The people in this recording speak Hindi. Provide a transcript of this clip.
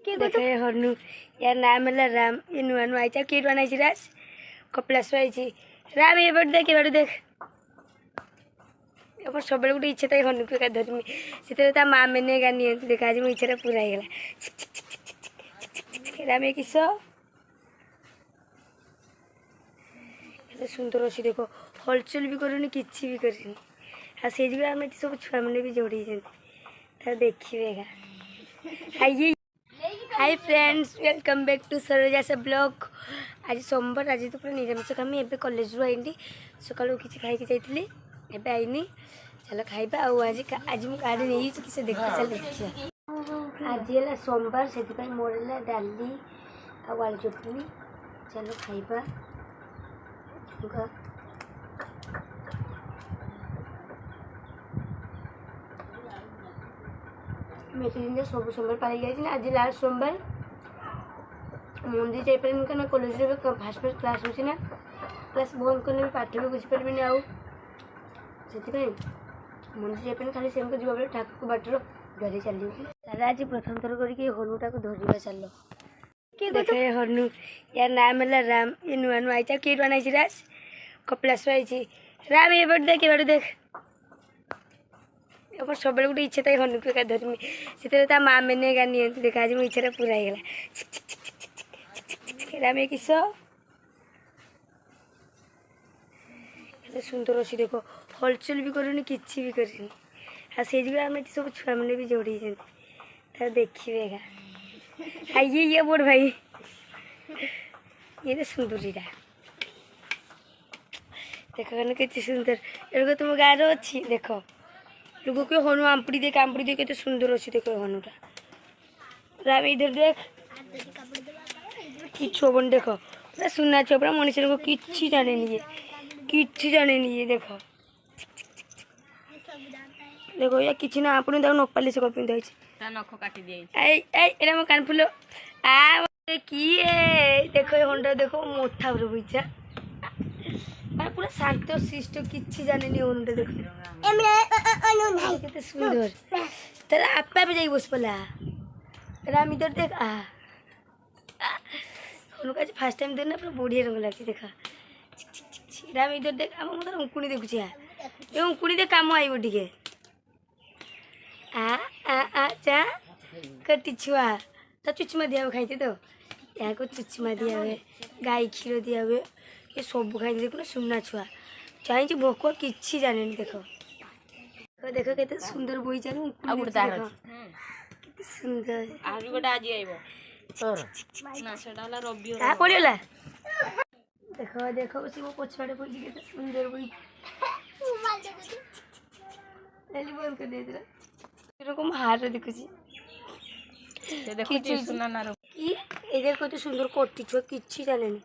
देखो ये हनु यार नाम है राम ये नुआ नुआ आई किट बनाई राज कपिलास आई राम ये बट देख मोर सब गोटे इच्छा था हनु को धरमी से माँ मैंने गानी देखा आज मो इच्छा पूरा हो गला राम ये किस सुंदर अच्छी देखो हलचल भी करूनी किसी भी करनी आ से आम सब छुआ मैंने भी जोड़ी देखिए hi friends welcome back to Saroja's blog आज सोमवार आज तो पूरा निरामिष खामी एवं कॉलेज आई सका किसी खाई जाइए एवं आईनी चलो खाइबा आज आज मुझे गाड़ी नहीं किसी देखा चल देखिए आज है सोमवार से मोर है डाली आलू चटनी चलो खाइबा मेट्रिक सब सोमवार पाई जाए आज लास्ट सोमवार मंदिर जापर क्या कॉलेज में फास्ट फास्ट क्लास हो क्लास बंद कले भी पाठ भी बुझीपारे आउ से मंदिर जापर खाली से जब ठाकुर को बाटर डरी चली दादा आज प्रथम थर करके हनुटा को धरवा चल देखो ये हनु यार नाम है राम ये नुआ नुआ आई किट बनाई राज कपिलास आई राम ये बट देख मोर सब गोटे इच्छा था हनु को धरमी से माँ मैंने गानी देखा आज मो इच्छा पूरा हो गला राम ये किस सुंदर अच्छी देखो हलचल भी करूनी किसी भी करनी आ से आम सब छुआ मैंने भी जोड़ी देखिए ये बोड़ भाई ये तो सुंदरीटा देख के सुंदर एरको तुम गाँव अच्छी देख लोगों के हनु आंपड़ी दे के सुंदर अच्छी देखो हनुटा राम इधर देख कि छोबन देख पूरा सुना छोपरा मनीष लोग कि जाने नहीं देखो देखो या किसी ना आपने देखो नपाली से पिंधा नख काटी दिए मो कान फुल आ किए देखो ये हंडा देखो मोथा पूरा बुझा मैं पूरा शांत शिष्ट किसी जाने नहीं हनुटा देखो कितने सुंदर तेरा आपा भी जाई बस पला राम इधर देख हनु का फास्ट टाइम देना पूरा बढ़िया रंग लगे देखा राम इधर देख आम मतलब उंकुणी देखुची ये उंकुणी देख काम आईब टे आ चा कटी छुआ तो चुचमा दिया खाई तो यहाँ को चुचमा दिया हुए गाय क्षीर दिया हुए ये सब खाई देखो ना सुना छुआ चाहिए भोक किसी जाने देखो देखो केते सुंदर बोई जानु केते सुंदर आरो गोटे आज आइबो तोर ना सेटा होला रबियो आ पड़िला देखो देखो उसी वो पछवाड़े बोई केते सुंदर बोई लेली बंद कर दे दे एरकम हार देखुची देखो सुना ना ये इधर को तो सुंदर कोटी छुआ किसी जाने नहीं